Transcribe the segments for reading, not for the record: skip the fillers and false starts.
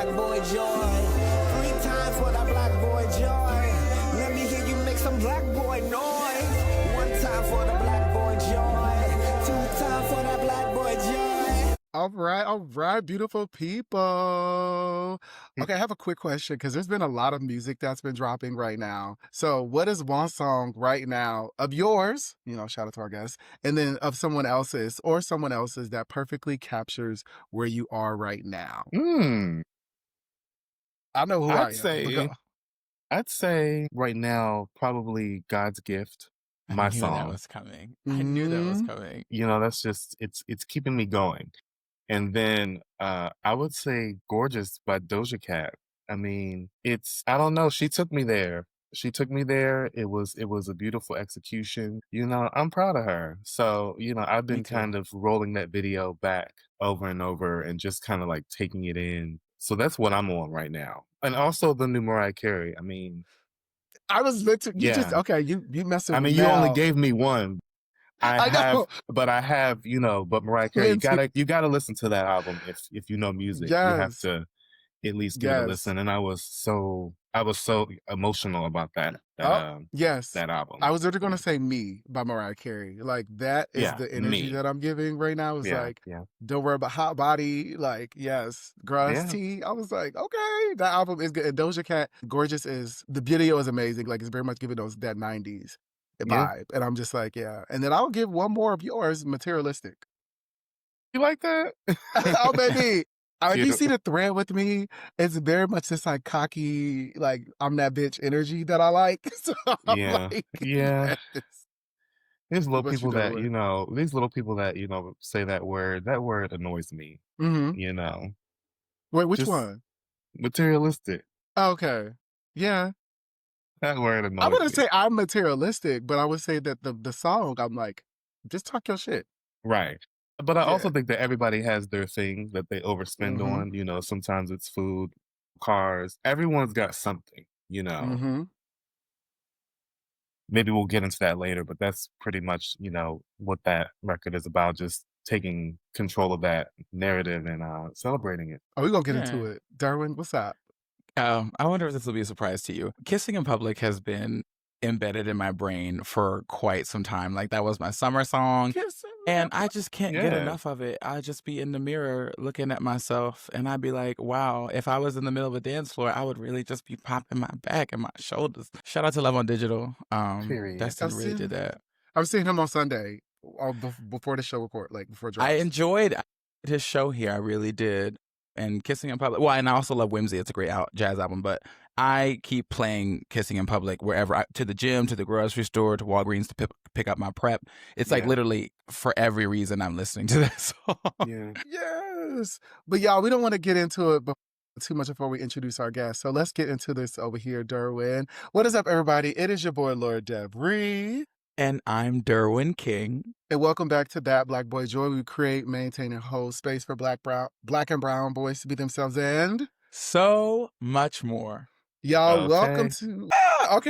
black boy joy. 3 times for that black boy joy. Let me hear you make some black boy noise. 1 time for the black boy joy. 2 times for that black boy joy. All right, beautiful people. Okay, I have a quick question because there's been a lot of music that's been dropping right now. So, what is one song right now of yours, shout out to our guests, and then of someone else's that perfectly captures where you are right now? I know who I am. I'd say right now, probably God's Gift, my knew song. that was coming. I knew that was Mhm. coming. That's just, it's keeping me going. And then I would say Gorgeous by Doja Cat. I mean, I don't know, she took me there. It was a beautiful execution. I'm proud of her. So, I've been too. kind of rolling that video back over and over and just kind of like taking it in. So that's what I'm on right now. And also the new Mariah Carey. I mean, I was meant to, Yeah. you messing I with mean, me you only now. gave me one. I know. But Mariah Carey, Plenty. you gotta listen to that album if you know music. You have Yes. to at least give it a Yes. listen. And I was so emotional about that Yes. that album. I was literally going to say Me by Mariah Carey. Like, that is Yeah, the energy Me. that I'm giving right now. It's Yeah, like, yeah. don't worry about hot body. Like, yes, grass Yeah. tea. I was like, okay, that album is good. And Doja Cat, Gorgeous the video is amazing. Like, it's very much giving that 90s Yeah. vibe. And I'm just like, yeah. And then I'll give one more of yours, Materialistic. You like that? Oh, baby. If you Cute. see the thread with me, it's very much this like cocky, like I'm that bitch energy that I like. So I'm Yeah. like, Yeah. yes. There's little What you people that, doing? these little people that, say that word annoys me, Mm-hmm. Wait, which Just one? materialistic. Okay. Yeah. That word I annoys wouldn't me. say I'm materialistic, but I would say that the song, I'm like, just talk your shit. Right. But I Yeah. also think that everybody has their thing that they overspend Mhm. on. Sometimes it's food, cars. Everyone's got something, Mm-hmm. Maybe we'll get into that later, but that's pretty much, what that record is about, just taking control of that narrative and celebrating it. Oh, we're going to get into Yeah. it. Derwin, what's up? I wonder if this will be a surprise to you. Kissing in Public has been embedded in my brain for quite some time. Like, that was my summer song. And I just can't get Yeah. enough of it. I just be in the mirror looking at myself and I'd be like, wow, if I was in the middle of a dance floor, I would really just be popping my back and my shoulders. Shout out to Love on Digital. Period. Destiny really did that. I've seen him on Sunday before the show record, like before it drops. I enjoyed his show here. I really did. And Kissing in Public. Well, and I also love Whimsy. It's a great jazz album. But I keep playing Kissing in Public wherever to the gym, to the grocery store, to Walgreens to pick up my prep. It's like Yeah. literally for every reason I'm listening to that song. Yeah. Yes. But y'all, we don't want to get into it too much before we introduce our guest. So let's get into this over here, Derwin. What is up, everybody? It is your boy, lordevery. And I'm Derwin King. And welcome back to That Black Boy Joy. We create, maintain, and hold space for black and brown boys to be themselves and so much more. Y'all, welcome to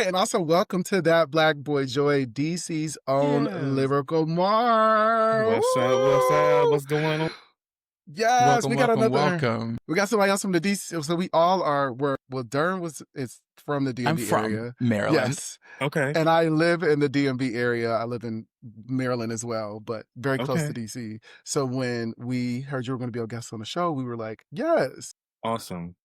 and also welcome to That Black Boy Joy, DC's own Lyrical Mar. What's up? What's going on? Yes, we got welcome. We got somebody else from the DC. So we all are. Dern is from the DMV I'm from area. Maryland. Yes. Okay. And I live in the DMV area. I live in Maryland as well, but very close to DC. So when we heard you were going to be a guest on the show, we were like, yes. Awesome.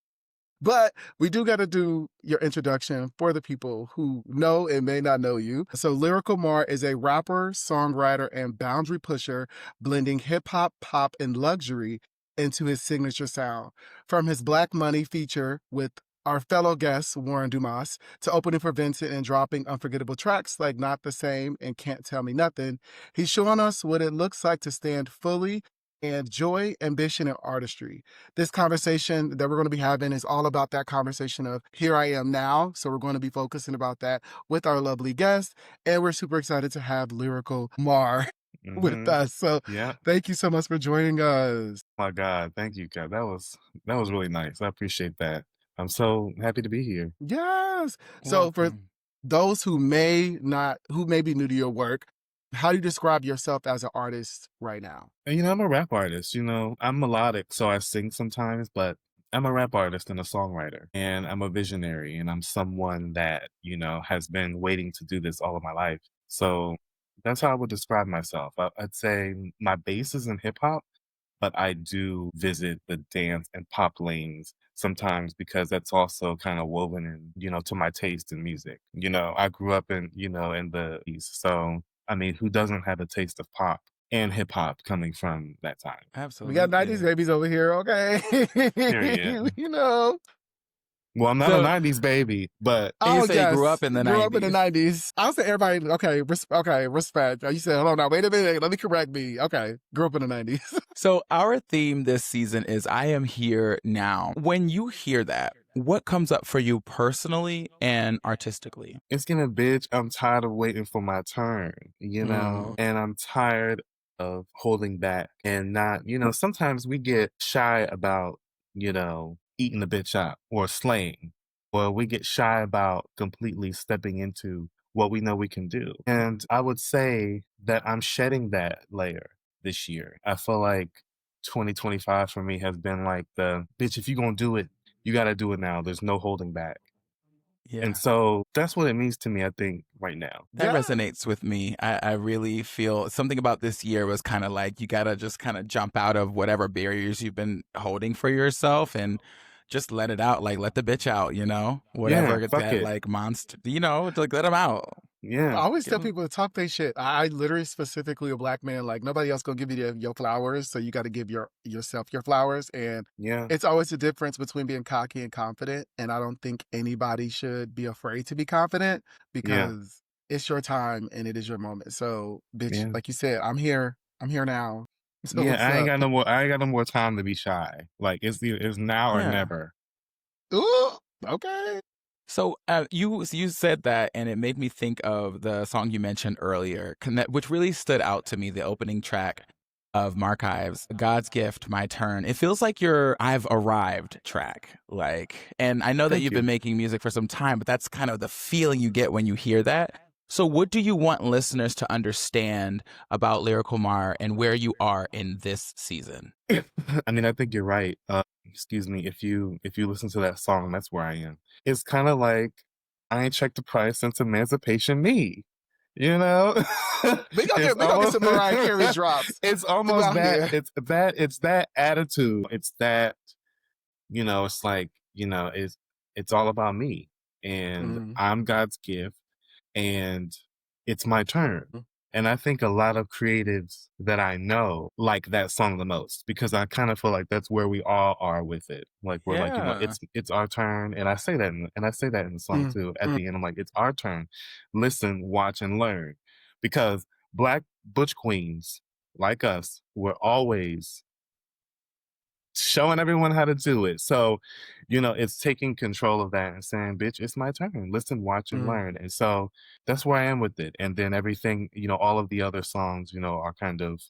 But we do got to do your introduction for the people who know and may not know you. So Lyrical Mar is a rapper, songwriter, and boundary pusher, blending hip hop, pop, and luxury into his signature sound. From his Black Money feature with our fellow guest, Warren Dumas, to opening for Vincent and dropping unforgettable tracks like Not the Same and Can't Tell Me Nothing, he's showing us what it looks like to stand fully and joy, ambition, and artistry. This conversation that we're going to be having is all about that conversation of here I am now. So we're going to be focusing about that with our lovely guest. And we're super excited to have Lyrical Mar with us. So thank you so much for joining us. My God, thank you, God. That was really nice. I appreciate that. I'm so happy to be here. Yes. So for those who may be new to your work, how do you describe yourself as an artist right now? And, I'm a rap artist, I'm melodic, so I sing sometimes, but I'm a rap artist and a songwriter, and I'm a visionary, and I'm someone that, has been waiting to do this all of my life. So that's how I would describe myself. I'd say my base is in hip hop, but I do visit the dance and pop lanes sometimes because that's also kind of woven in, to my taste in music. I grew up in the East. So, I mean, who doesn't have a taste of pop and hip hop coming from that time? We got 90s Absolutely. babies over here, okay? Period. Well, I'm not a So 90s baby, but and you oh, say you grew up yes. in the Grew up in the 90s. 90s. I'll say everybody, okay, respect. You said, hold on now, wait a minute, let me correct me. Okay, grew up in the 90s. So our theme this season is I am here now. When you hear that, what comes up for you personally and artistically? it's gonna bitch. I'm tired of waiting for my turn, and I'm tired of holding back and not, sometimes we get shy about, eating the bitch up or slaying, or we get shy about completely stepping into what we know we can do. And I would say that I'm shedding that layer this year. I feel like 2025 for me has been like the bitch, if you're gonna do it, you gotta do it now. There's no holding back. Yeah. And so that's what it means to me, I think, right now. That Yeah. resonates with me. I really feel something about this year was kind of like you got to just kind of jump out of whatever barriers you've been holding for yourself and just let it out. Like, let the bitch out, whatever Yeah, fuck that it. like monster, like let them out. I Yeah, always Get tell 'em- people to talk their shit. I literally specifically a black man, like nobody else gonna give you your flowers, so you got to give yourself your flowers. And yeah, it's always the difference between being cocky and confident. And I don't think anybody should be afraid to be confident yeah, because it's your time and it is your moment. So, bitch, yeah. like you said, I'm here. I'm here now. So Yeah, what's up? I ain't got no more time to be shy. Like it's now or Yeah. never. Ooh, okay. So you said that, and it made me think of the song you mentioned earlier, which really stood out to me. The opening track of Marchives, "God's Gift, My Turn." It feels like your "I've Arrived" track. And I know that Thank you've you. been making music for some time, but that's kind of the feeling you get when you hear that. So, what do you want listeners to understand about Lyrical Mar and where you are in this season? I mean, I think you're right. Excuse me, if you listen to that song, that's where I am. It's kind of like I ain't checked the price since Emancipation Me. You know, it's We gonna get some Mariah Carey drops. it's We almost out that. here. It's that attitude. It's that. It's like it's all about me, and Mm. I'm God's gift, and it's my turn. Mm. And I think a lot of creatives that I know like that song the most because I kind of feel like that's where we all are with it. Like we're like, Yeah. it's our turn, and I say that, and I say that in the song Mm. too. At the end, I'm like, it's our turn. Listen, watch, and learn, because Black butch queens like us were always showing everyone how to do it. So, it's taking control of that and saying, bitch, it's my turn. Listen, watch, and Mm. learn. And so that's where I am with it. And then everything, all of the other songs, are kind of,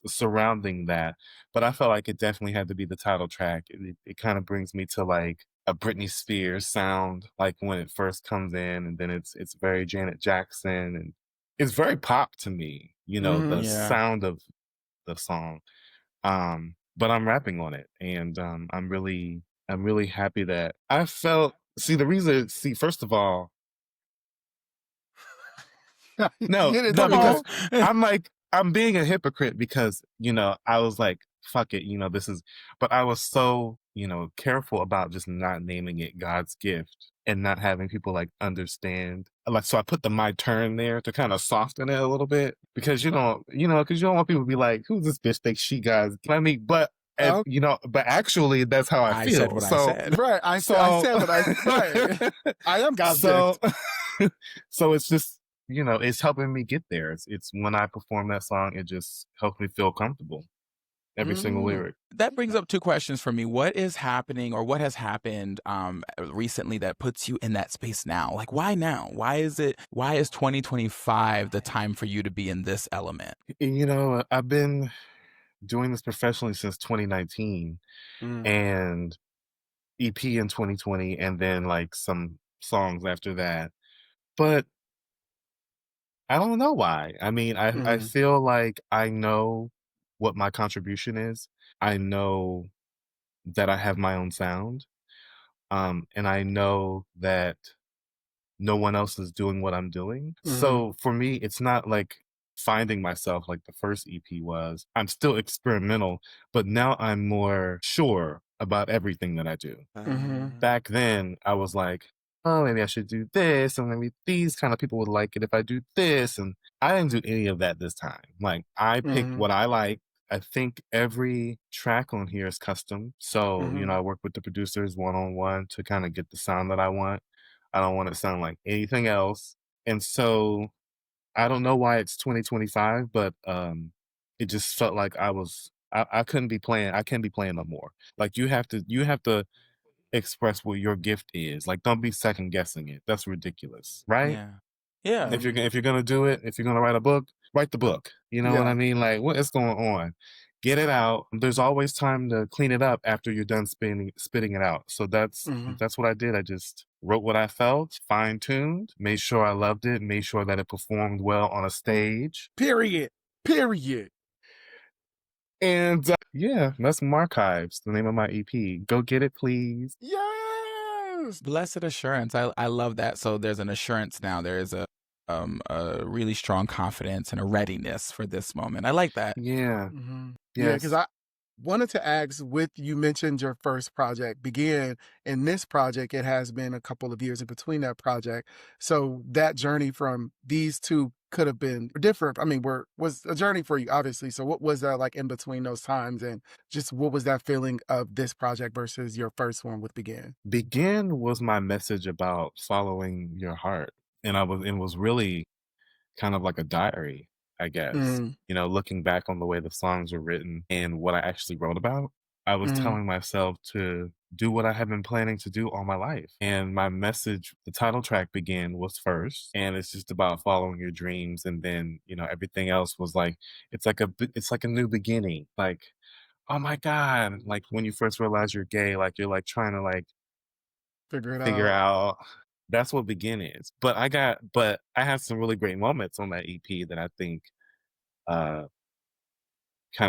surrounding that. But I felt like it definitely had to be the title track. It kind of brings me to like a Britney Spears sound, like when it first comes in, and then it's very Janet Jackson, and it's very pop to me, Mhm. the Yeah. sound of the song. But I'm rapping on it, and I'm really happy that I felt. First of all, no, Get it. no, Talk about because it. Come on. I'm like I'm being a hypocrite because I was like, fuck it, this is, but I was so careful about just not naming it God's gift and not having people like understand. Like, so I put the "my turn" there to kind of soften it a little bit because because you don't want people to be like, who's this bitch think she God's? I mean, but and Oh, but actually that's how I I said feel. what I So said. right. I so said what I right. I am God's so gift. so it's just it's helping me get there. It's when I perform that song, it just helps me feel comfortable. Every single Mm. lyric. That brings up two questions for me. What is happening or what has happened recently that puts you in that space now? Like, why now? Why is 2025 the time for you to be in this element? I've been doing this professionally since 2019, Mm. and EP in 2020, and then like some songs after that. But I don't know why. I mean, I Mm. feel like I know what my contribution is. I know that I have my own sound. And I know that no one else is doing what I'm doing. So for me, it's not like finding myself like the first EP was. I'm still experimental, but now I'm more sure about everything that I do. Back then, I was like, oh, maybe I should do this, and maybe these kind of people would like it if I do this. And I didn't do any of that this time. Like, I picked what I like. I think every track on here is custom. So, I work with the producers one-on-one to kind of get the sound that I want. I don't want it to sound like anything else. And so I don't know why it's 2025, but it just felt like I couldn't be playing. I can't be playing no more. Like you have to express what your gift is. Like don't be second guessing it. That's ridiculous, right? Yeah. Yeah. If you're gonna do it, if you're gonna write a book, write the book. You know what I mean? Like what is going on? Get it out. There's always time to clean it up after you're done spitting it out. So that's what I did. I just wrote what I felt, fine-tuned, made sure I loved it, made sure that it performed well on a stage. Period. And yeah, that's Marchives, the name of my EP. Go get it, please. Yes. Blessed assurance. I love that. So there's an assurance now. There is a really strong confidence and a readiness for this moment. I like that. Yeah. Yeah, Yes. because I wanted to ask, you mentioned your first project began in this project. It has been a couple of years in between that project. So that journey from these two could have been different. I mean, was a journey for you, obviously. So what was that like in between those times? And just what was that feeling of this project versus your first one with Begin? Begin was my message about following your heart. And it was really kind of like a diary, I guess. Looking back on the way the songs were written and what I actually wrote about, I was telling myself to do what I had been planning to do all my life. And my message, the title track Begin was first, and it's just about following your dreams. And then, everything else was like, it's like a new beginning. Like, oh my God, like when you first realize you're gay, like you're like trying to like figure out. That's what Begin is. But I had some really great moments on that EP that I think kind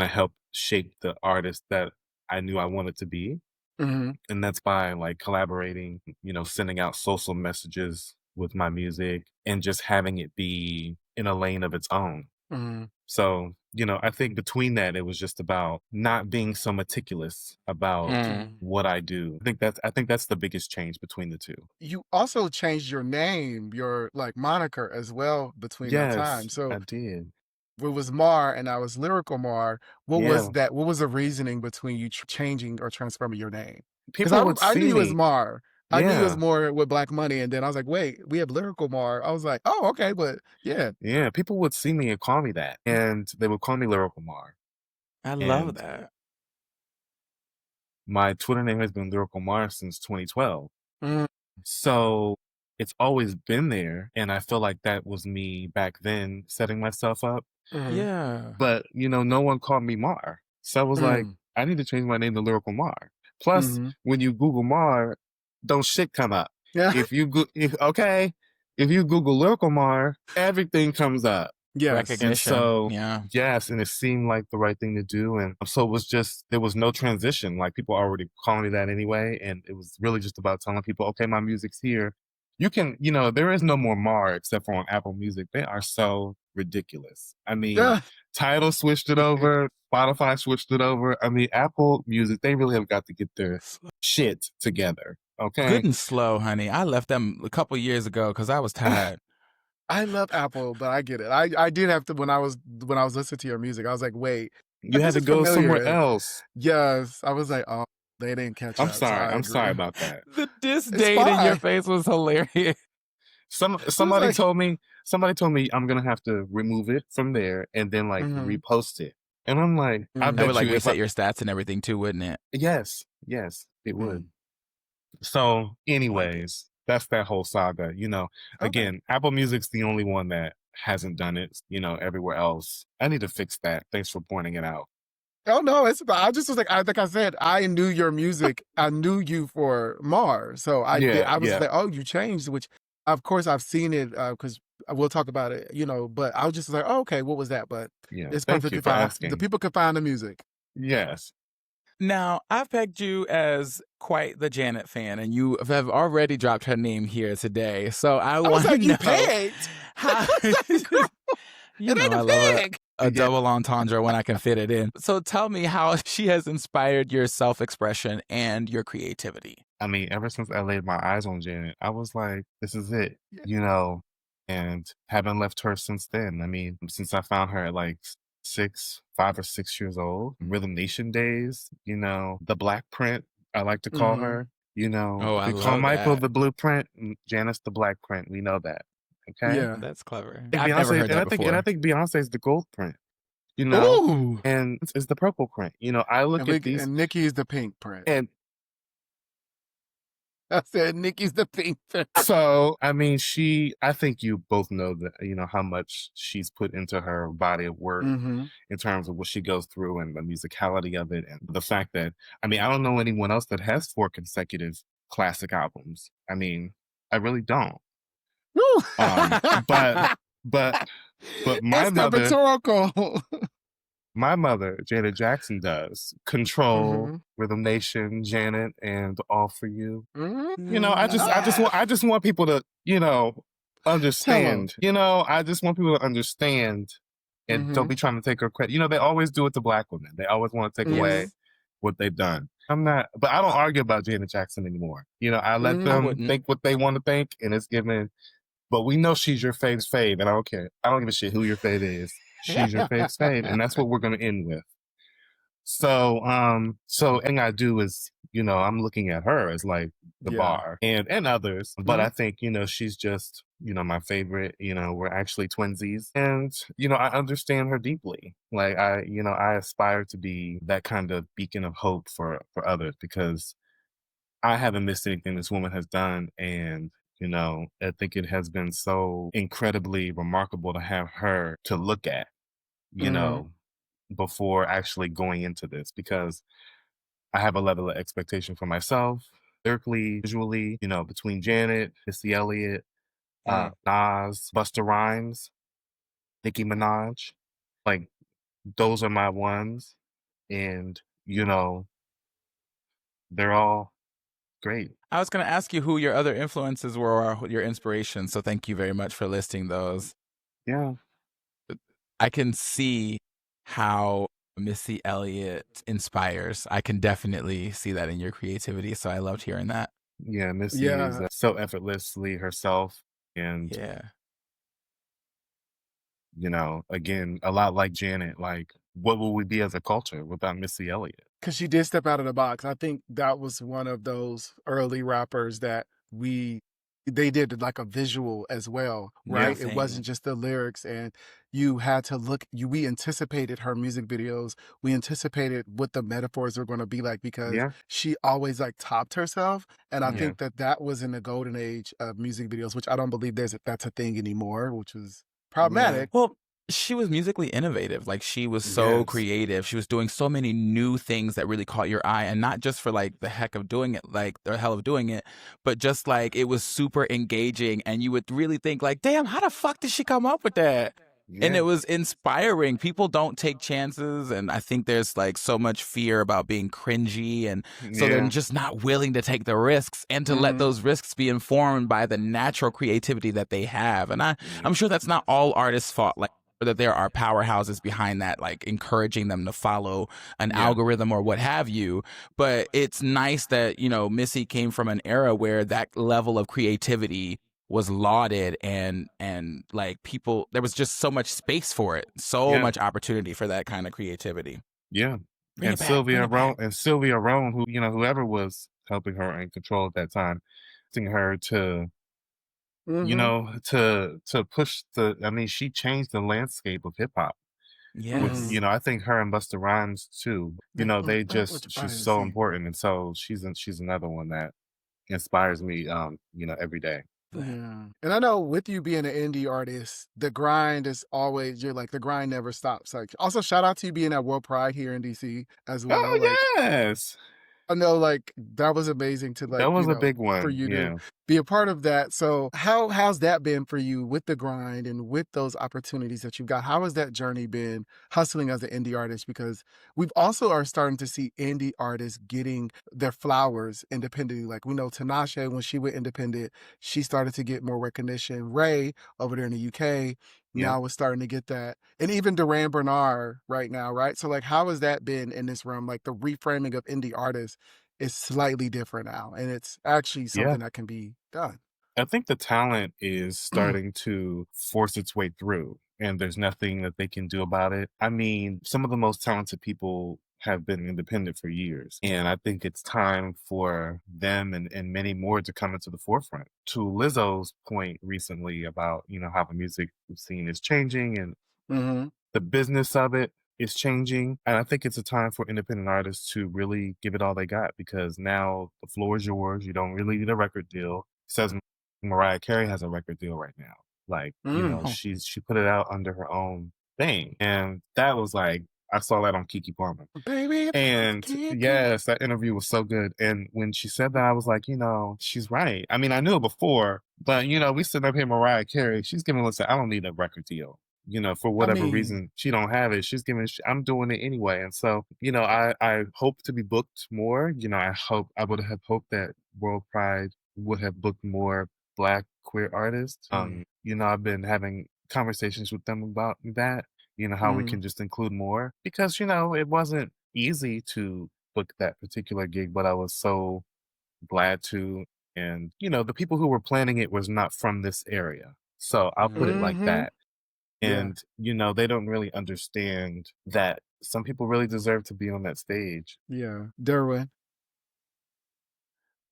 of helped shape the artist that I knew I wanted to be. And that's by like collaborating, sending out social messages with my music and just having it be in a lane of its own. So, I think between that, it was just about not being so meticulous about what I do. I think that's the biggest change between the two. You also changed your name, your like moniker as well between that time. Yes, So I did. it was Mar and I was Lyrical Mar. What Yeah. was that? What was the reasoning between you changing or transforming your name? Because People would I see knew you as me. Mar. I knew you as Yeah. more with Black Money, and then I was like, wait, we have Lyrical Mar. I was like, oh, okay, but yeah. Yeah, people would see me and call me that, and they would call me Lyrical Mar. I love And that. my Twitter name has been Lyrical Mar since 2012. Mm, So it's always been there, and I feel like that was me back then setting myself up. Yeah. But, no one called me Mar. So I was like, I need to change my name to Lyrical Mar. Plus, when you Google Mar, don't shit come up. Yeah. If you Google Lyrical Mar, everything comes up. Yes. Recognition. And so, Yeah. yes, and it seemed like the right thing to do. And so it was just, there was no transition. Like people already calling me that anyway. And it was really just about telling people, okay, my music's here. You can, there is no more Mar except for on Apple Music. They are so ridiculous. I mean, Yeah. Tidal switched it over, Spotify switched it over. I mean, Apple Music, they really have got to get their shit together. Okay. Good and slow, honey. I left them a couple years ago because I was tired. I love Apple, but I get it. I did have to when I was listening to your music. I was like, wait, You had this to is go somewhere familiar. else. Yes, I was like, oh, they didn't catch I'm up. so sorry. I I'm sorry agree. about that. The disdain in your fine. face was hilarious. Somebody like- told me I'm gonna have to remove it from there and then like repost it. And I'm like, I Mhm. That would bet like you if reset your stats and everything too, wouldn't it? Yes, it would. So, anyways, that's that whole saga. Again, Apple Music's the only one that hasn't done it. Everywhere else, I need to fix that. Thanks for pointing it out. Oh no, I just was like I said, I knew your music. I knew you for Mar, so I was like, oh, you changed. Which, of course, I've seen it because we'll talk about it. But I was just like, oh, okay, what was that? But Yeah, it's thank perfectly you for fine. asking. The people can find the music. Yes. Now, I've pegged you as quite the Janet fan, and you have already dropped her name here today. So I I was want to like, you know pegged? how. You It know, ain't I a love peg. a double entendre when I can fit it in. So tell me how she has inspired your self expression and your creativity. I mean, ever since I laid my eyes on Janet, I was like, this is it, you know, and haven't left her since then. I mean, since I found her at like 5 or 6 years old, Rhythm Nation days, you know, the Black Print, I like to call Mm-hmm. her, you know, Oh, I we call love Michael that. the Blueprint, Janice the Black Print. We know that. Okay. Yeah. That's clever. And I've never Beyonce, heard that and I before. think Beyonce's the Gold Print, you know, Ooh. and it's the Purple Print. You know, I look at these And Nikki's the pink print. and I said Nikki's the pink print. so, I mean, I think you both know that, you know, how much she's put into her body of work Mm-hmm. in terms of what she goes through and the musicality of it. And the fact that, I mean, I don't know anyone else that has 4 consecutive classic albums. I mean, I really don't. But, but my It's the mother, rhetorical. my mother, Janet Jackson, does Control, Mm-hmm. Rhythm Nation, Janet, and All for You. Mm-hmm. You know, I just want people to, you know, understand. You know, I just want people to understand and don't be trying to take her credit. You know, they always do it to Black women. They always want to take away what they've done. But I don't argue about Janet Jackson anymore. You know, I let them think what they want to think, and it's given. But we know she's your fave's fave, and I don't care. I don't give a shit who your fave is. She's your fave's fave, and that's what we're going to end with. So, anything I do is, you know, I'm looking at her as like the bar and others, but I think, you know, she's just, you know, my favorite. You know, we're actually twinsies, and, you know, I understand her deeply. Like I aspire to be that kind of beacon of hope for others, because I haven't missed anything this woman has done. And, you know, I think it has been so incredibly remarkable to have her to look at, you know, before actually going into this, because I have a level of expectation for myself, lyrically, visually, you know, between Janet, Missy Elliott, Nas, Busta Rhymes, Nicki Minaj. Like, those are my ones. And, you know, they're all great. I was going to ask you who your other influences were or your inspirations. So thank you very much for listing those. Yeah. I can see how Missy Elliott inspires. I can definitely see that in your creativity. So I loved hearing that. Yeah, Missy is so effortlessly herself. And, you know, again, a lot like Janet, like, what would we be as a culture without Missy Elliott? Because she did step out of the box. I think that was one of those early rappers that they did like a visual as well, right? Yeah, it wasn't just the lyrics, and you had to we anticipated her music videos. We anticipated what the metaphors were going to be like, because she always like topped herself. And I think that was in the golden age of music videos, which I don't believe that's a thing anymore, which was problematic. Well, she was musically innovative. Like, she was so creative. She was doing so many new things that really caught your eye, and not just for like the heck of doing it, like the hell of doing it, but just like it was super engaging, and you would really think like, damn, how the fuck did she come up with that? And it was inspiring. People don't take chances, and I think there's like so much fear about being cringy, and so they're just not willing to take the risks and to let those risks be informed by the natural creativity that they have. And I'm sure that's not all artists' fault. Like, that there are powerhouses behind that, like encouraging them to follow an algorithm or what have you. But it's nice that, you know, Missy came from an era where that level of creativity was lauded, and like people, there was just so much space for it, so much opportunity for that kind of creativity. And Sylvia Rone, who, you know, whoever was helping her in control at that time, asking her to, you know, to push I mean, she changed the landscape of hip hop. With, you know, I think her and Busta Rhymes too, you know, she's so important. And so she's another one that inspires me, you know, every day. Yeah. And I know with you being an indie artist, the grind is always, the grind never stops. Like, also shout out to you being at World Pride here in DC as well. Oh, yes. I know, like, that was amazing to, That like, was a big for one. you to Yeah. be a part of that. So how's that been for you with the grind and with those opportunities that you've got? How has that journey been hustling as an indie artist? Because we've also are starting to see indie artists getting their flowers independently. Like we know Tinashe, when she went independent, she started to get more recognition. Ray over there in the UK Yep. now is starting to get that. And even Duran Bernard right now, right? So like how has that been in this realm? Like the reframing of indie artists is slightly different now. And it's actually Yeah. something that can be done. I think the talent is starting to force its way through, and there's nothing that they can do about it. I mean, some of the most talented people have been independent for years, and I think it's time for them and many more to come into the forefront. To Lizzo's point recently about, how the music scene is changing and Mm-hmm. the business of it is changing. And I think it's a time for independent artists to really give it all they got, because now the floor is yours. You don't really need a record deal. Says Mariah Carey has a record deal right now. Like, Mm. Oh. she put it out under her own thing. And that was like, I saw that on Kiki Palmer. Baby, And yes, that interview was so good. And when she said that, I was like, she's right. I mean, I knew it before, but we sitting up here, Mariah Carey, she's giving us, I don't need a record deal. For whatever reason she don't have it, she's giving, I'm doing it anyway. And so, I hope to be booked more. I would have hoped that World Pride would have booked more Black queer artists. I've been having conversations with them about that, how we can just include more, because, it wasn't easy to book that particular gig, but I was so glad to. And, the people who were planning it was not from this area. So I'll put it like that. Yeah. And, they don't really understand that some people really deserve to be on that stage. Yeah. Derwin.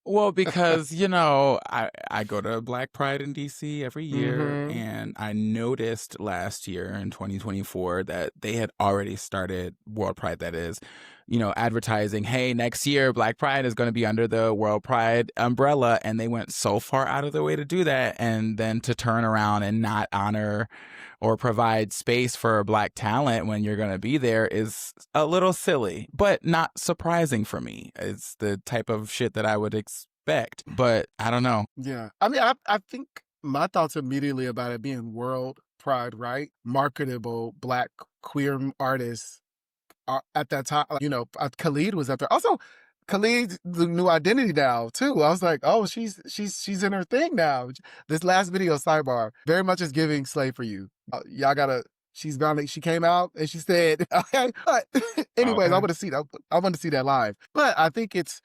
Well, because, I go to Black Pride in DC every year, Mm-hmm. and I noticed last year in 2024 that they had already started World Pride, that is, advertising, hey, next year Black Pride is going to be under the World Pride umbrella. And they went so far out of their way to do that. And then to turn around and not honor or provide space for Black talent when you're going to be there is a little silly, but not surprising for me. It's the type of shit that I would expect, but I don't know. Yeah. I mean, I think my thoughts immediately about it being World Pride, right? Marketable Black queer artists at that time, Khalid was up there. Also, Khalid's the new identity now too. I was like, oh, she's in her thing now. This last video, sidebar, very much is giving Slave for You. Y'all gotta. She came out and she said, okay. But anyways, Okay. I want to see that. I want to see that live. But I think it's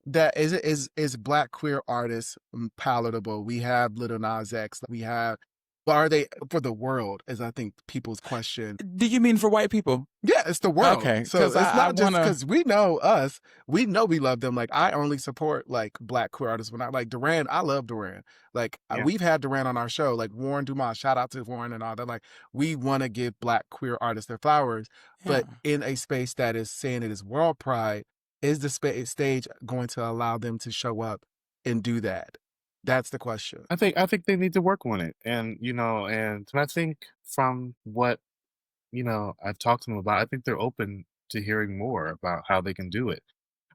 that is Black queer artists palatable. We have Little Nas X. We have. But are they for the world? Is I think people's question. Do you mean for white people? Yeah, it's the world. Okay, So 'cause it's I not just wanna- because we know us. We know we love them. Like I only support like Black queer artists. When I like Duran, I love Duran. Like Yeah. we've had Duran on our show. Like Warren Dumas. Shout out to Warren and all that. Like we want to give Black queer artists their flowers, but in a space that is saying it is World Pride, is the stage going to allow them to show up and do that? That's the question. I think they need to work on it. And, and I think from what, I've talked to them about, I think they're open to hearing more about how they can do it.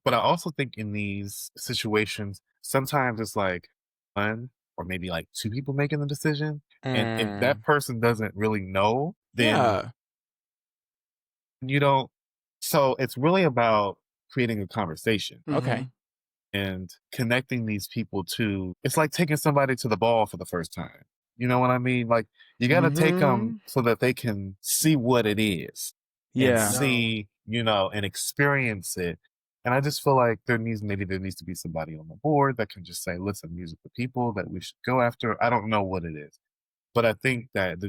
But I also think in these situations, sometimes it's like one or maybe like two people making the decision. And if that person doesn't really know, then Yeah. you don't. So it's really about creating a conversation Okay. and connecting these people to, it's like taking somebody to the ball for the first time. You know what I mean? Like you got to take them so that they can see what it is and Yeah. see, and experience it. And I just feel like there needs to be somebody on the board that can just say, listen, these are the people that we should go after. I don't know what it is, but I think that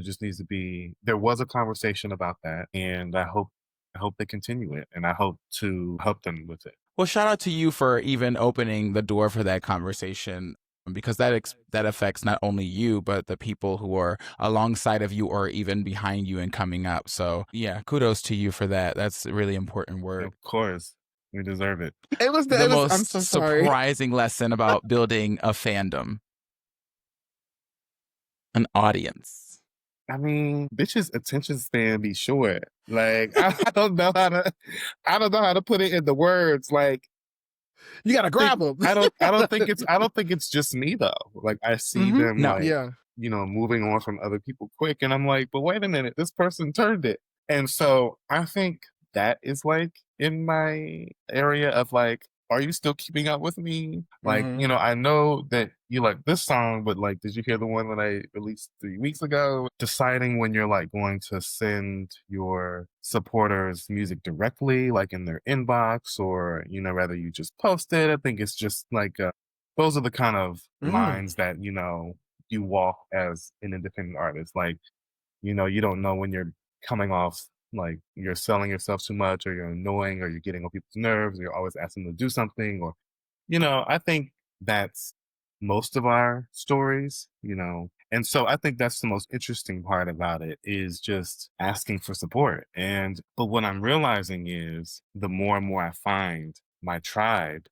there was a conversation about that. And I hope they continue it, and I hope to help them with it. Well, shout out to you for even opening the door for that conversation, because that affects not only you, but the people who are alongside of you or even behind you and coming up. So yeah, kudos to you for that. That's really important work. Of course, we deserve it. It was The most I'm so sorry. surprising lesson about building a fandom, an audience. I mean, bitches' attention span be short. Like I don't know how to put it in the words. Like You gotta think grab them. I don't think it's just me though. Like I see Hmm. them No. like, Yeah. moving on from other people quick, and I'm like, but wait a minute, this person turned it. And so I think that is like in my area of like, are you still keeping up with me? Like, Hmm. I know that you like this song, but like, did you hear the one that I released 3 weeks ago? Deciding when you're like going to send your supporters music directly, like in their inbox, or, rather you just post it. I think it's just like, those are the kind of Mm. lines that, you walk as an independent artist. Like, you don't know when you're coming off like you're selling yourself too much, or you're annoying, or you're getting on people's nerves, or you're always asking them to do something, or, I think that's most of our stories. And so I think that's the most interesting part about it, is just asking for support. But what I'm realizing is the more and more I find my tribe,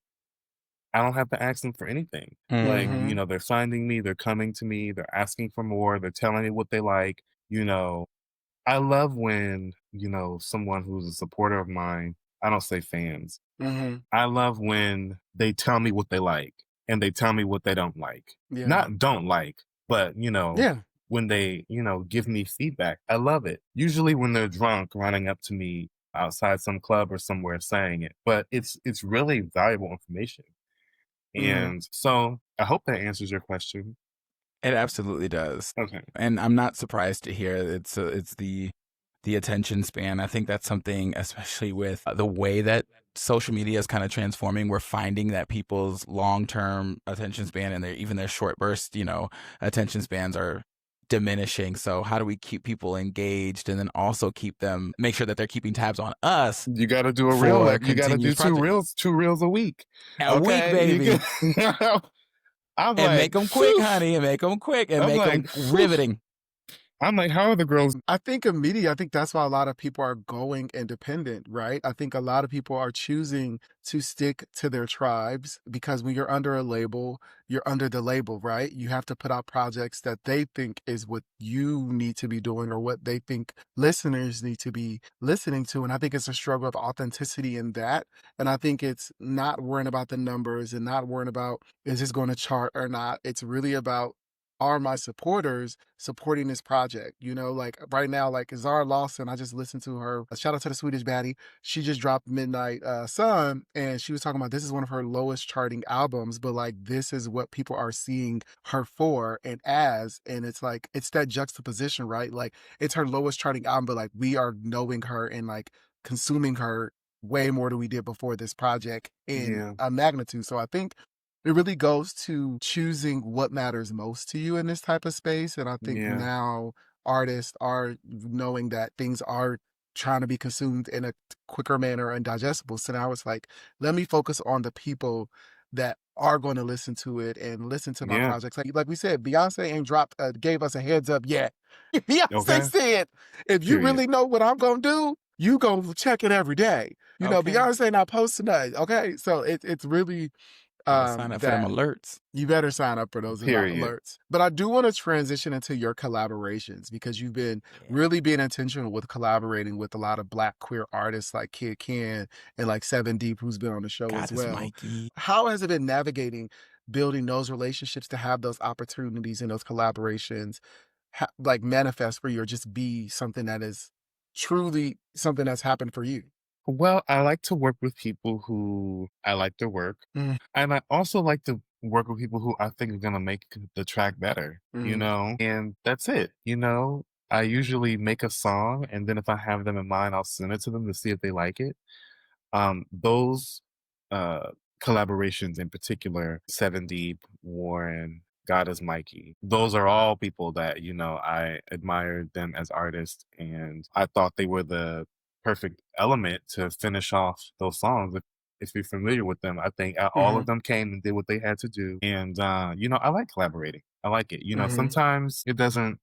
I don't have to ask them for anything. Like, Hmm. they're finding me, they're coming to me, they're asking for more, they're telling me what they like. You know, I love when, someone who's a supporter of mine, I don't say fans. Hmm. I love when they tell me what they like and they tell me what they don't like. Yeah. Not don't like, but, Yeah. when they, give me feedback. I love it. Usually when they're drunk running up to me outside some club or somewhere saying it, but it's really valuable information. Hmm. And so I hope that answers your question. It absolutely does. Okay. And I'm not surprised to hear it's the attention span. I think that's something, especially with the way that social media is kind of transforming. We're finding that people's long-term attention span and even their short burst, attention spans are diminishing. So how do we keep people engaged and then also make sure that they're keeping tabs on us You got to do a reel. for You got to do continuous projects? two reels a week. A week, baby. I'm And make like, them quick, phew. honey, and make them quick, and I'm make them like, phew. riveting. I'm like, how are the girls? I think in media, I think that's why a lot of people are going independent, right? I think a lot of people are choosing to stick to their tribes because when you're under a label, you're under the label, right? You have to put out projects that they think is what you need to be doing or what they think listeners need to be listening to. And I think it's a struggle of authenticity in that. And I think it's not worrying about the numbers and not worrying about is this going to chart or not. It's really about, are my supporters supporting this project? Like right now, like Zara Lawson, I just listened to her. Shout out to the Swedish baddie. She just dropped Midnight Sun, and she was talking about this is one of her lowest charting albums, but like this is what people are seeing her for and as. And it's like, it's that juxtaposition, right? Like it's her lowest charting album, but like we are knowing her and like consuming her way more than we did before this project in Yeah. a magnitude. So I think it really goes to choosing what matters most to you in this type of space. And I think Yeah. now artists are knowing that things are trying to be consumed in a quicker manner and digestible. So now it's like, let me focus on the people that are going to listen to it and listen to my Yeah. projects. Like we said, Beyonce ain't gave us a heads up yet. Beyonce Okay. said, if you Period. really know what I'm going to do, you go check it every day. Okay. Beyonce not posting that. Okay. So it's really, Gotta sign up for them that alerts. you better sign up for those Period. alerts. But I do want to transition into your collaborations because you've been really being intentional with collaborating with a lot of Black queer artists like Kid Ken and like Seven Deep, who's been on the show as Goddess well. Mikey. How has it been navigating building those relationships to have those opportunities and those collaborations like manifest for you or just be something that is truly something that's happened for you? Well, I like to work with people who I like their work. Mm. And I also like to work with people who I think are going to make the track better, Mm. and that's it. I usually make a song, and then if I have them in mind, I'll send it to them to see if they like it. Those uh, collaborations in particular, Seven Deep, Warren, God is Mikey, those are all people that, I admired them as artists, and I thought they were the perfect element to finish off those songs. If you're familiar with them, I think all of them came and did what they had to do. And, I like collaborating. I like it. Mhm. Sometimes it doesn't,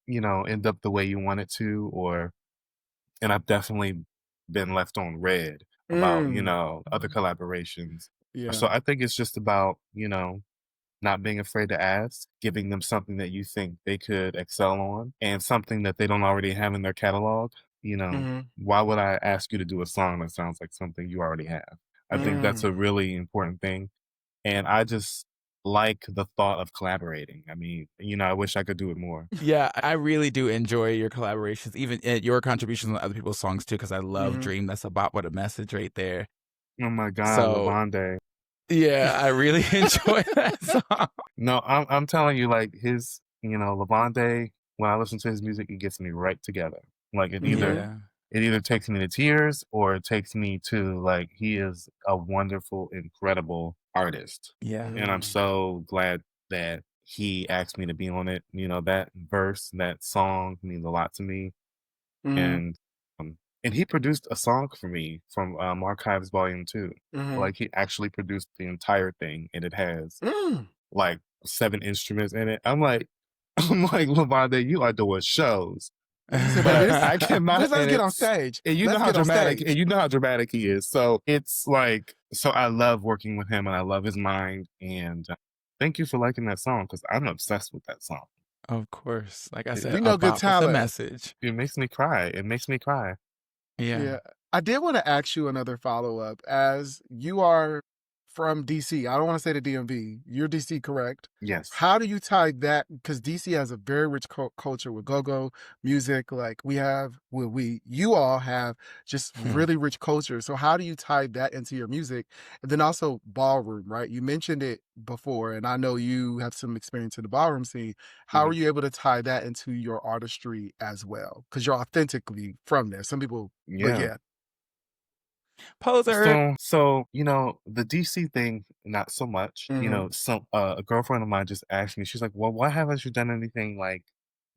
end up the way you want it to, and I've definitely been left on red about, other collaborations. Yeah. So I think it's just about, not being afraid to ask, giving them something that you think they could excel on and something that they don't already have in their catalog. Mhm. Why would I ask you to do a song that sounds like something you already have? I think that's a Mm. really important thing. And I just like the thought of collaborating. I mean, I wish I could do it more. Yeah, I really do enjoy your collaborations, even your contributions on other people's songs too, because I love Mhm. Dream. That's about what a message right there. Oh my God, So Lavonde. yeah, I really enjoy that song. No, I'm telling you, like his, Lavonde, when I listen to his music, it gets me right together. Like Mhm. it either takes me to tears or it takes me to like he is a wonderful, incredible artist. Yeah. And I'm Mm. so glad that he asked me to be on it. That verse, that song means a lot to me. Mhm. And um, and he produced a song for me from Archives Volume 2. Mhm. Like he actually produced the entire thing and it has Mm. like 7 instruments in it. I'm like, Lavonde, you are doing shows. He said, "Baby, But I cannot, let's and get on it's, stage. and Let's get on stage." you know how dramatic he is. So it's like, so I love working with him and I love his mind. And thank you for liking that song because I'm obsessed with that song. Of course. Like I It, said, You know good about with the talent. message. it makes me cry. It makes me cry. Yeah. Yeah. I did want to ask you another follow-up. As you are from DC, I don't want to say the DMV. You're DC, correct? Yes. How do you tie that? Because DC has a very rich culture with go-go music. Like you all have just really rich culture. So how do you tie that into your music? And then also ballroom, right? You mentioned it before, and I know you have some experience in the ballroom scene. How are you able to tie that into your artistry as well? Because you're authentically from there. Some people, but Yeah. yeah. Poser. So the DC thing, not so much. Mhm. Some a girlfriend of mine just asked me. She's like, "Well, why haven't you done anything like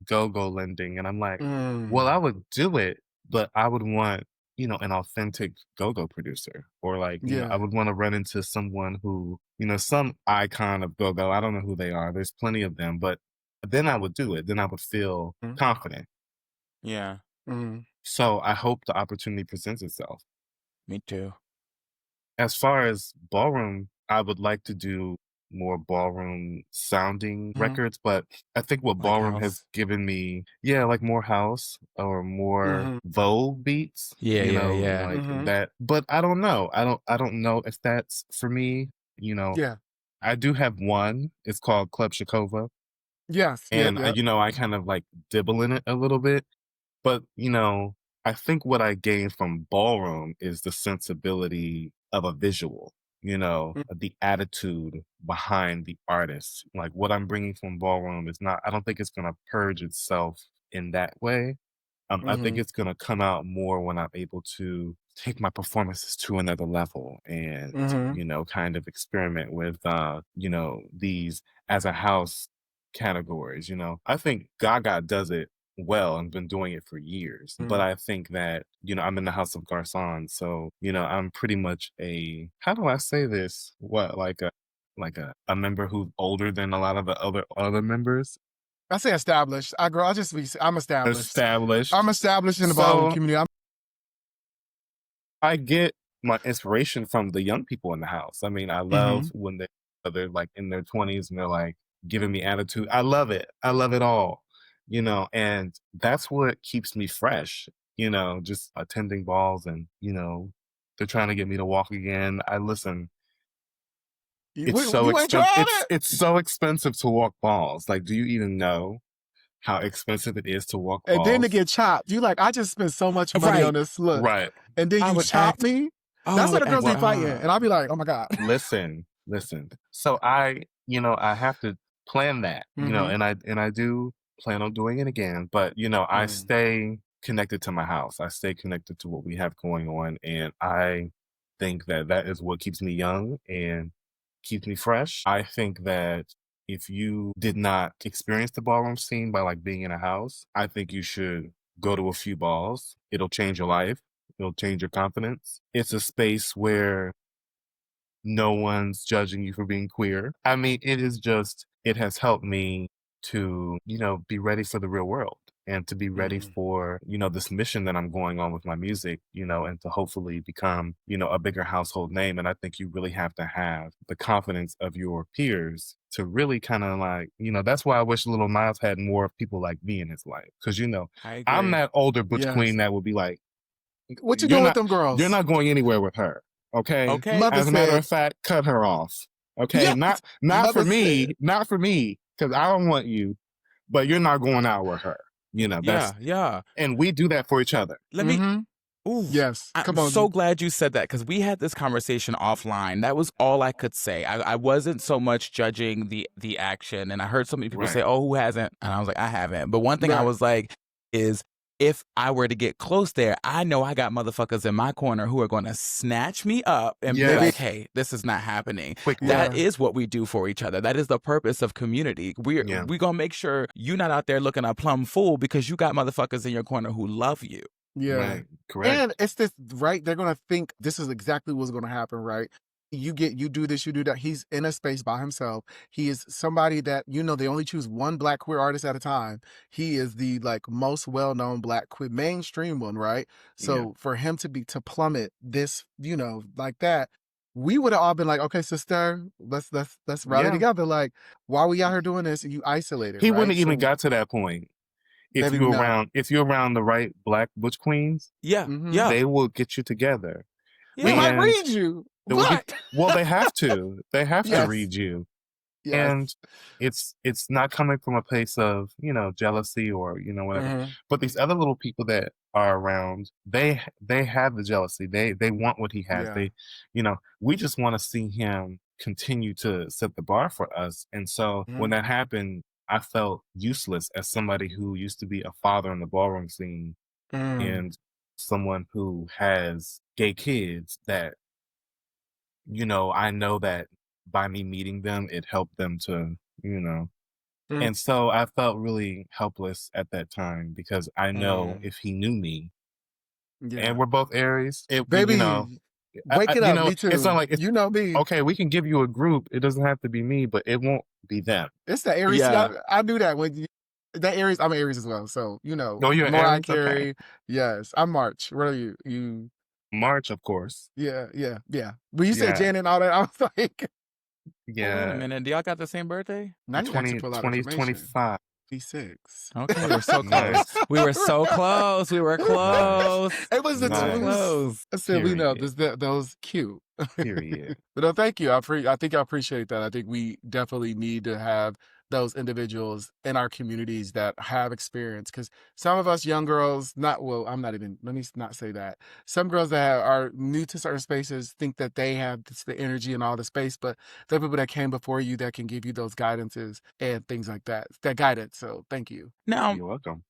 go-go lending?" And I'm like, "Well, I Mm. would do it, but I would want an authentic go-go producer, or like I Yeah. would want to run into someone who some icon of go-go. I don't know who they are. There's plenty of them, but then I would do it. Then I would feel Mhm. confident. Yeah. Mhm. So I hope the opportunity presents itself." Me too. As far as ballroom, I would like to do more ballroom sounding Mhm. records, but I think what Like ballroom has house. given me, yeah, like more house or more Mhm. Vogue beats, Yeah, yeah, yeah. like Mhm. that. But I don't know. I don't know if that's for me. Yeah. I do have one. It's called Club Shakova. Yes. Yep. And Yep. I kind of like dibble in it a little bit. But, I think what I gained from ballroom is the sensibility of a visual, Mm. the attitude behind the artist. Like what I'm bringing from ballroom is not, I don't think it's going to purge itself in that way. I think Mhm. it's going to come out more when I'm able to take my performances to another level and, Mhm. kind of experiment with, these as a house categories. I think Gaga does it well and been doing it for years. But Mhm. I think that, I'm in the house of Garcon. So, I'm pretty much how do I say this? What, like a member who's older than a lot of the other members? I say established. I'm established. I'm Established. established in the ballroom So community. I get my inspiration from the young people in the house. I mean, I love Mhm. when they're like in their 20s and they're like giving me attitude. I love it. I love it all. And that's what keeps me fresh, just attending balls and, they're trying to get me to walk again. I listen. It's so You ain't tried expensive. It's it. it's so expensive to walk balls. Like, do you even know how expensive it is to walk And then to balls? get chopped. You like, I just spent so much money on Right. this look. Right. And then I you would chop act. me. Oh, That's I what would the girls act. be fighting. And I'll be like, oh my God. Listen. So I have to plan that, Mhm. and I do plan on doing it again. But I Mm. stay connected to my house. I stay connected to what we have going on, and I think that that is what keeps me young and keeps me fresh. I think that if you did not experience the ballroom scene by like being in a house, I think you should go to a few balls. It'll change your life. It'll change your confidence. It's a space where no one's judging you for being queer. I mean, it has helped me to, be ready for the real world and to be ready Mhm. for, this mission that I'm going on with my music, and to hopefully become, a bigger household name. And I think you really have to have the confidence of your peers to really kind of like, that's why I wish Little Miles had more people like me in his life. Cause, I I'm agree. that older butch Yes. queen that would be like, What you doing with them you're girls? not going anywhere with her. Okay. Okay. Mother As a matter said, of fact, cut her off. Okay. yes. Not for Mother me, said, not for me, because I don't want you, but you're not going out with her. You know, Yeah, yeah. and we do that for each other. Let me. Ooh, yes. I'm Come on. so glad you said that because we had this conversation offline. That was all I could say. I wasn't so much judging the action, and I heard so many people say, Right. "Oh, who hasn't?" And I was like, "I haven't." But one thing I Right. was like is, if I were to get close there, I know I got motherfuckers in my corner who are going to snatch me up and be Yes. like, "Hey, this is not happening." Quickly. That Yeah. is what we do for each other. That is the purpose of community. We're Yeah. gonna make sure you're not out there looking a plum fool because you got motherfuckers in your corner who love you. Yeah. Right. Correct. And it's this, right? They're going to think this is exactly what's going to happen, right? You do this, you do that. He's in a space by himself. He is somebody that, they only choose one Black queer artist at a time. He is the most well-known Black queer mainstream one, right? So for him to plummet this, like that, we would have all been like, okay, sister, let's rally Yeah. together. Like, why are we out here doing this? And you isolated, He right? wouldn't even So got to that point. If maybe you're not. around the right Black butch queens, Yeah, Mhm. yeah. they will get you together. We Yeah. might And read you. they will What? well, they have to. They have to Yes. read you. Yes. And it's not coming from a place of, jealousy or, whatever. Mhm. But these other little people that are around, they have the jealousy. They want what he has. Yeah. They, we just want to see him continue to set the bar for us. And so when that happened, I felt useless as somebody who used to be a father in the ballroom scene Mm. and someone who has gay kids that, I know that by me meeting them, it helped them to, Mm. and so I felt really helpless at that time because I know if he knew me, Yeah. and we're both Aries, Baby, wake it up. Me too. it's not like, You know me. okay, we can give you a group. It doesn't have to be me, but it won't be them. It's the Aries. Yeah. I knew that that Aries. I'm Aries as well. So Oh, you're Mariah Aries? Okay. Carey. Yes, I'm March. What are you? You? March, of course. Yeah. When you said Yeah. Janet and all that, I was like, Wait a Yeah. minute. Do y'all got the same birthday? now you actually pull out information. 2025. 26. Okay, we're so close. Nice. We were so close. We were close. It was the Nice. truth. Close. I said we know Period. those cute. Period. But no, thank you. I think I appreciate that. I think we definitely need to have those individuals in our communities that have experience. Because some of us young girls, let me not say that. Some girls that are new to certain spaces think that they have the energy and all the space, but there are people that came before you that can give you those guidances and things like that. That guidance. So thank you. Now, You're welcome.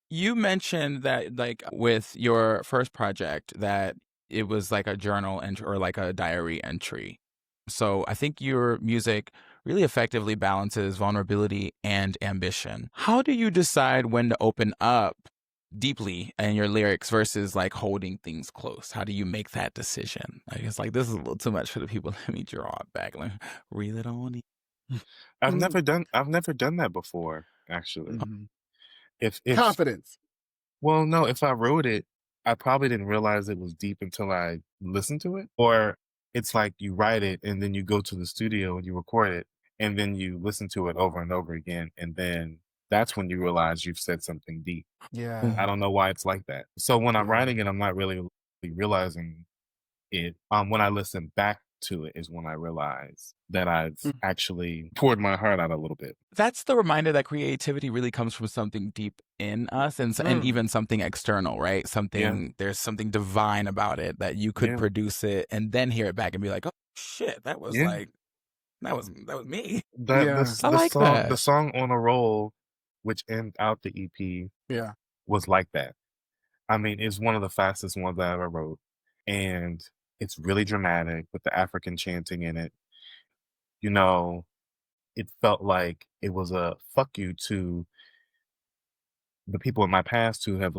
you mentioned that, with your first project, that it was like a journal entry or like a diary entry. So I think your music really effectively balances vulnerability and ambition. How do you decide when to open up deeply in your lyrics versus holding things close? How do you make that decision? It's like, this is a little too much for the people. Let me draw it back. Let me reel it on in. I've never done that before, actually. Mhm. If Confidence. Well, no, if I wrote it, I probably didn't realize it was deep until I listened to it. Or it's like you write it and then you go to the studio and you record it and then you listen to it over and over again. And then that's when you realize you've said something deep. Yeah. I don't know why it's like that. So when I'm Yeah. writing it, I'm not really realizing it. When I listen back to it is when I realize that I've actually poured my heart out a little bit. That's the reminder that creativity really comes from something deep in us and even something external, right? There's something divine about it that you could produce it and then hear it back and be like, oh shit, that was that was me. I like that. The song On a Roll, which ended out the EP, was like that. I mean, it's one of the fastest ones I ever wrote. And it's really dramatic with the African chanting in it. It felt like it was a fuck you to the people in my past who have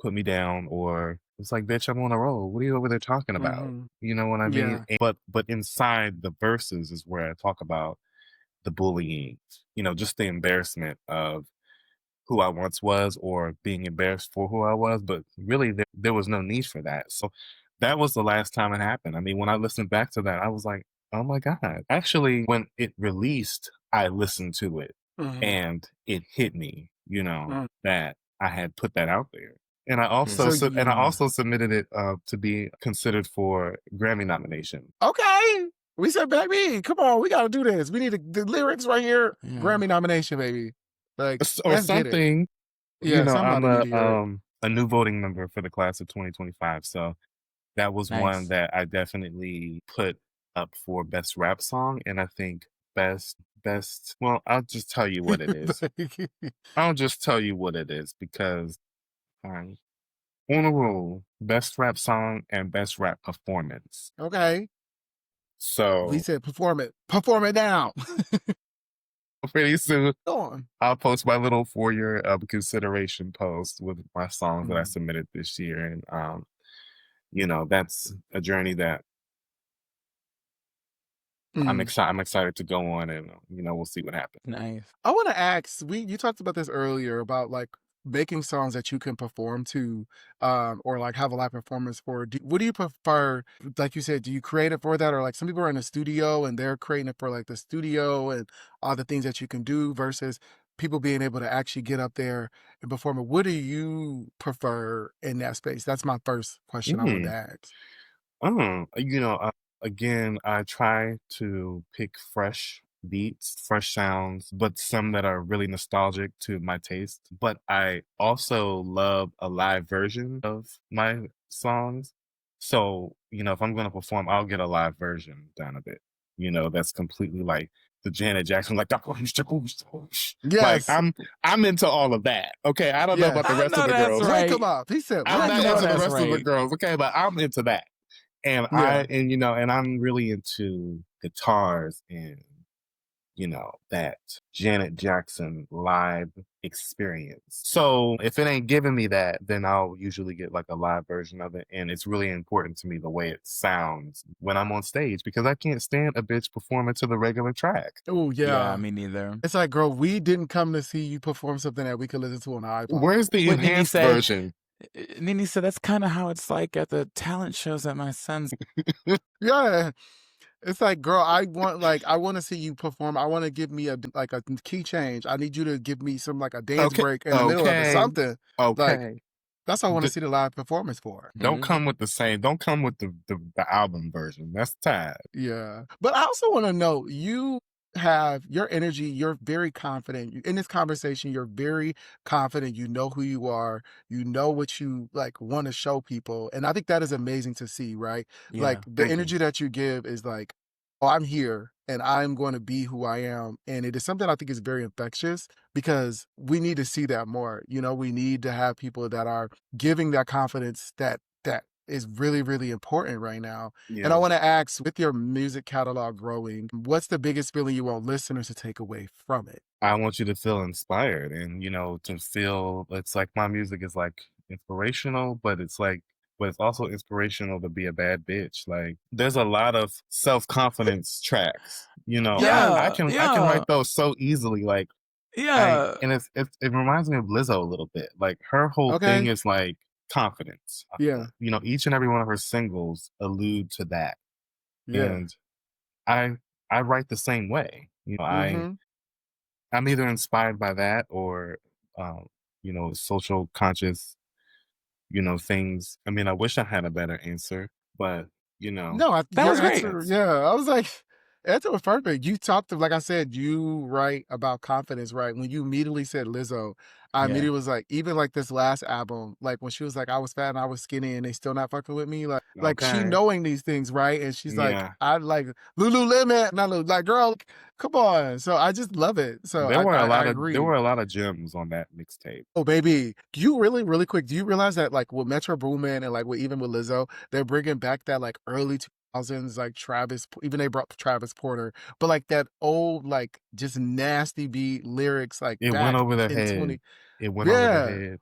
put me down, or it's like, bitch, I'm on a roll. What are you over there talking about? You know what I mean? Yeah. But inside the verses is where I talk about the bullying, just the embarrassment of who I once was or being embarrassed for who I was. But really, there was no need for that. So that was the last time it happened. I mean, when I listened back to that, I was like, oh my God. Actually, when it released, I listened to it and it hit me, that I had put that out there. And I also So and I also submitted it to be considered for Grammy nomination. okay. We said, baby, come on, we gotta do this. We need the lyrics right here. Yeah. Grammy nomination, baby. Like Or let's get it. something. Yeah, I'm somebody need to hear it. a new voting member for the class of 2025. So that was one Nice. that I definitely put up for best rap song. And I think best, well, I'll just tell you what it is. I'll just tell you what it is because on a roll, best rap song and best rap performance. Okay. So We said perform it now. pretty soon Go on. I'll post my little for your consideration post with my songs that I Mm. submitted this year. And that's a journey that I'm excited to go on, and we'll see what happens. Nice. I want to ask, you talked about this earlier about like making songs that you can perform to, or like have a live performance for. What do you prefer? Like you said, do you create it for that, or like some people are in the studio and they're creating it for like the studio and all the things that you can do versus people being able to actually get up there and perform it? What do you prefer in that space? That's my first question I wanted to ask. Again, I try to pick fresh beats, fresh sounds, but some that are really nostalgic to my taste. But I also love a live version of my songs. So, if I'm going to perform, I'll get a live version done of it. That's completely like the Janet Jackson, like, like Yes. I'm into all of that. Okay. I don't know about the I rest know of the that's girls. right. Wake 'em up. He said, I'm wake not 'em into up. the that's rest of the right. girls, okay, but I'm into that. And Yeah. and I'm really into guitars and that Janet Jackson live experience. So if it ain't giving me that, then I'll usually get like a live version of it. And it's really important to me the way it sounds when I'm on stage because I can't stand a bitch performing to the regular track. Oh Yeah, yeah. me neither. It's like, girl, we didn't come to see you perform something that we could listen to on the iPod. Where's the What Nene enhanced said- version? Nene said that's kind of how it's like at the talent shows at my son's. Yeah. It's like, girl, I want to see you perform. I want to give me a key change. I need you to give me some like a dance break in the middle of it, something. Okay. That's what I want to see the live performance for. Don't come with don't come with the album version. That's tired. Yeah. But I also want to know, you have your energy, you're very confident. In this conversation, you're very confident. You know who you are. You know what you like want to show people. And I think that is amazing to see, right? Yeah. Like the Thank you. energy that you give is like, oh, I'm here and I'm going to be who I am. And it is something I think is very infectious because we need to see that more. We need to have people that are giving that confidence that is really, really important right now. Yeah. And I want to ask, with your music catalog growing, what's the biggest feeling you want listeners to take away from it? I want you to feel inspired and, to feel it's like my music is like inspirational, but it's also inspirational to be a bad bitch. Like there's a lot of self-confidence tracks, I can write those so easily. Like, and it reminds me of Lizzo a little bit. Like her whole thing is like confidence. Yeah. Each and every one of her singles allude to that. Yeah. And I write the same way. I'm either inspired by that or social conscious things. I mean, I wish I had a better answer, but No, That your was great. answer, yeah. I was like, answer was perfect. You talked, like I said, you write about confidence, right? When you immediately said Lizzo, I Yeah. immediately was like, even like this last album, like when she was like, I was fat and I was skinny and they still not fucking with me. Like she Okay. knowing these things, right? And she's like, Yeah. I like Lululemon, not Lulu, like, girl, come on. So I just love it. So there were I agree. a lot of gems on that mixtape. Oh, baby. Do you really quick, do you realize that like with Metro Boomin and like even with Lizzo, they're bringing back that like early 2000s, like even they brought Travis Porter, but like that old, like just nasty beat lyrics, like It back went over their in head. 20. It went over their head.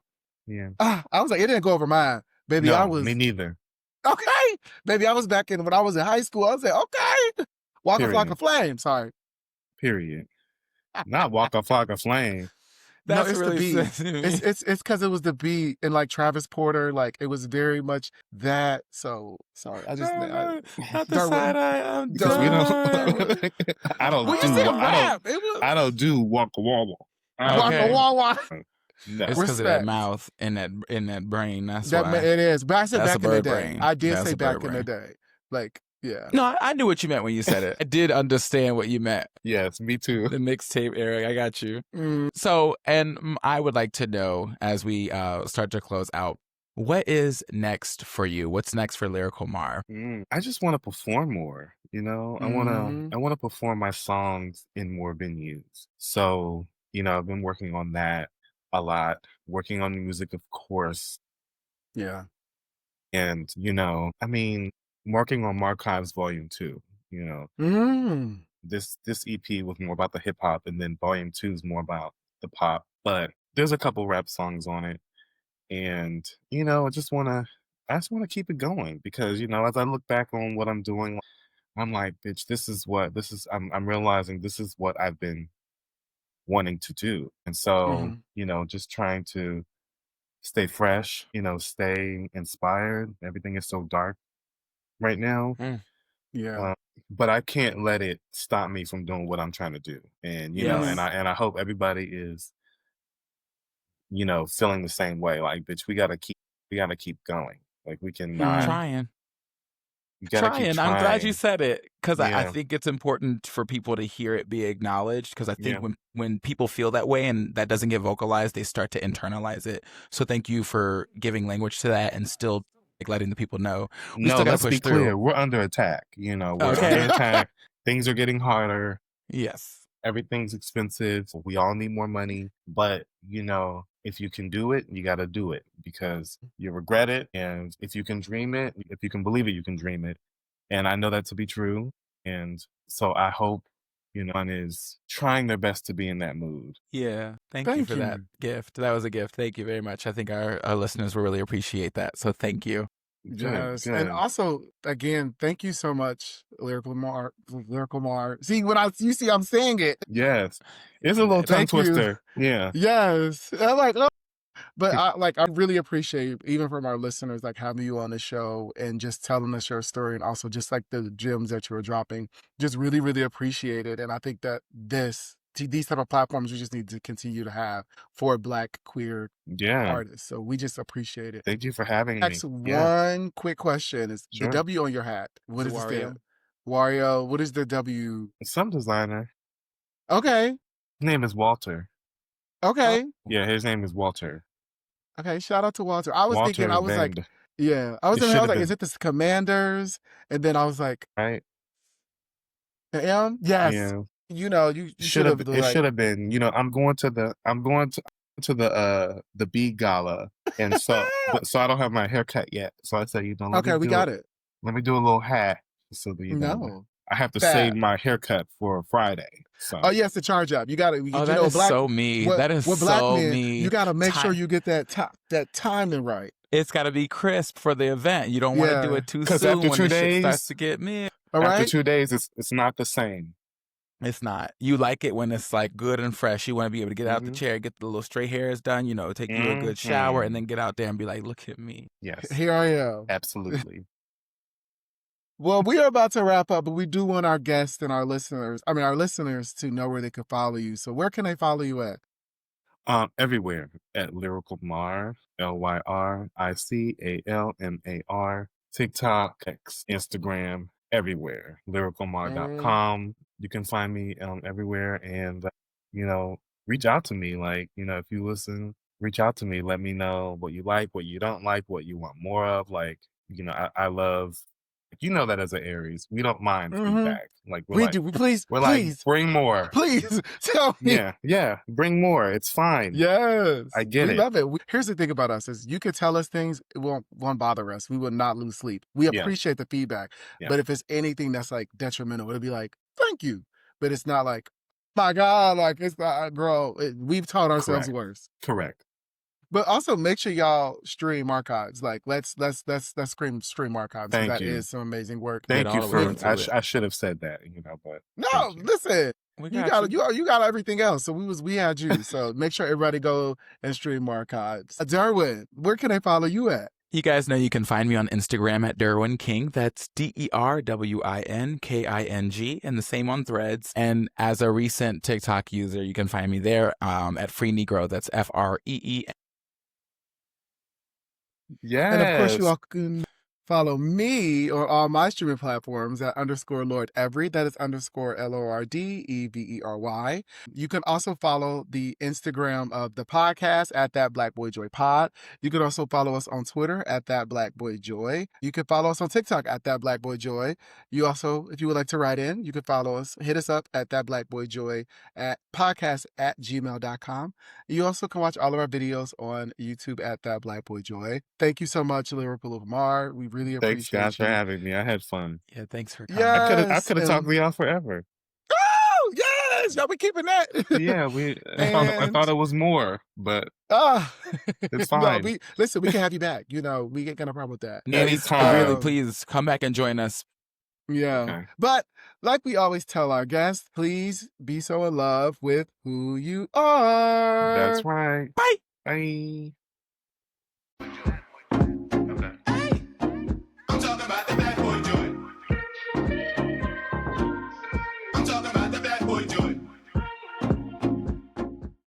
Yeah. I was like, it didn't go over mine. Baby, No, I was, me neither. okay. Baby, I was back when I was in high school. I was like, okay. Walk a flock Period. of flame. Sorry. Period. Not Walk a Flock of Flame. That's it's really the beat. sensitive. It's because it was the beat and like Travis Porter, like it was very much that. So sorry, I just Not the Derwin. side eye. I'm Because we done. don't. I don't Well, do. you said I rap. It was don't do Waka Walla. Waka Okay. Wawa. No. It's because of that Respect. mouth in that brain. That's That why. it is. But I said That's back a in the bird day. brain. I did That's say a bird back in the brain. day. Like, yeah. No, I knew what you meant when you said it. I did understand what you meant. Yes, me too. The mixtape, Eric. I got you. Mm, So, and I would like to know as we start to close out, what is next for you? What's next for Lyrical Mar? I just want to perform more. You know, mhm. I want to perform my songs in more venues. So, you know, I've been working on that a lot, working on music, of course. Yeah. And, you know, I mean, working on Marchives Volume 2, you know, Mm. this EP was more about the hip hop, and then Volume 2 is more about the pop. But there's a couple rap songs on it. And, you know, I just wanna keep it going because, you know, as I look back on what I'm doing, I'm like, bitch, I'm realizing this is what I've been wanting to do. And so, Mhm. you know, just trying to stay fresh, you know, stay inspired. Everything is so dark right now. Yeah. Uh, but I can't let it stop me from doing what I'm trying to do. And, you know, Mhm. and I hope everybody is, you know, feeling the same way. Like, bitch, we gotta keep going. Like we cannot, Mhm. Trying. you gotta keep I'm glad you trying. said it because I Yeah, think it's important for people to hear it be acknowledged because I think yeah. when people feel that way and that doesn't get vocalized, they start to internalize it. So thank you for giving language to that and still like letting the people know. We No, still got to let's be push through. clear. We're under attack. You know, we're under Okay. attack. Things are getting harder. Yes. Everything's expensive. We all need more money. But, you know, if you can do it, you got to do it because you regret it. And if you can dream it, if you can believe it, you can dream it. And I know that to be true. And so I hope, you know, one is trying their best to be in that mood. Yeah. Thank you Thank for that you. gift. That was a gift. Thank you very much. I think our listeners will really appreciate that. So thank you. Good, Yes. And good. also, again, thank you so much, Lyrical Mar. Lyrical Mar. See, you see, I'm saying it. Yes. It's a little tongue Thank you. twister. Yeah. Yes. I'm like, oh. But I really appreciate, even from our listeners, like having you on the show and just telling us your story, and also just like the gems that you were dropping. Just really, really appreciate it. And I think that these type of platforms we just need to continue to have for Black queer Yeah. artists. So we just appreciate it. Thank you for having me. Next, Yeah, one quick question is the sure. W on your hat. What Is does it it stand? Wario? Wario. What is the W? Some designer. Okay. His name is Walter. Okay. Yeah, his name is Walter. Okay. Shout out to Walter. I was thinking, Walter I was like, Vend. yeah. I was It should have like, is been, it the Commanders? And then I was like, right? the M? Yes. Yeah. You know, you should have It like, should have been, you know, I'm going to the B gala. And so so I don't have my hair cut yet. So I said, you know, okay, we got it. let me do a little hat so that, you know, No. I have to Fab. save my haircut for Friday. So Oh yes, the charge up. You got to. Oh, You that know, is so me. That is what black so men, me. you got to make sure Ti- you get that timing right. It's got to be crisp for the event. You don't want to do Yeah. it too 'cause soon after when 2 the shit starts days, to get mid. All after right. 2 days it's not the same. It's not. You like it when it's like good and fresh. You want to be able to get out the Mhm. chair, get the little straight hairs done, you know, take you a good shower, and then get out there and be like, look at me. Yes, Here I am. absolutely. Well, we are about to wrap up, but we do want our guests and our listeners to know where they can follow you. So where can they follow you at? Everywhere at Lyrical Mar, LYRICALMAR, TikTok, X, Instagram, everywhere. Lyricalmar.com. You can find me everywhere, and you know, reach out to me. Like, you know, if you listen, reach out to me. Let me know what you like, what you don't like, what you want more of. Like, you know, I love. You know that as an Aries, we don't mind feedback. Like We do. Please, we're please, like, bring more. please tell me. Yeah, bring more. It's fine. Yes, I get we it. love it. Here's the thing about us: is you could tell us things, it won't bother us. We will not lose sleep. We Yeah. appreciate the feedback, Yeah. but if it's anything that's like detrimental, it'll be like, thank you, but it's not like, my God, like it's not, girl. We've taught ourselves Correct. worse. Correct. But also make sure y'all stream archives. Like let's stream archives. 'Cause Thank that you. is some amazing work. Thank Get you all the for. way into it. I should have said that, you know, but No, thank you. listen. We You got got you got everything else. So we had you. So make sure everybody go and stream archives. Derwin, where can they follow you at? You guys know you can find me on Instagram at Derwin King. That's DerwinKing, and the same on Threads. And as a recent TikTok user, you can find me there at Free Negro. That's FREE. Yes. And of course, you all can follow me on all my streaming platforms at _lordevery. That is _LORDEVERY. You can also follow the Instagram of the podcast at That Black Boy Joy Pod. You can also follow us on Twitter at That Black Boy Joy. You can follow us on TikTok at That Black Boy Joy. You also, if you would like to write in, you can follow us, hit us up at That Black Boy Joy at podcast@gmail.com. You also can watch all of our videos on YouTube at That Black Boy Joy. Thank you so much, Lyrical We really Thanks, appreciate guys, for you. having me. I had fun. Yeah, thanks for coming. Yeah. I could have talked to y'all forever. Oh, yes! Y'all be keeping that. Yeah, I thought it was more, but it's fine. No, listen, we can have you back. We ain't got no problem with that. Anytime. Really, please come back and join us. Yeah. Okay. But like we always tell our guests, please be so in love with who you are. That's right. Bye. Bye.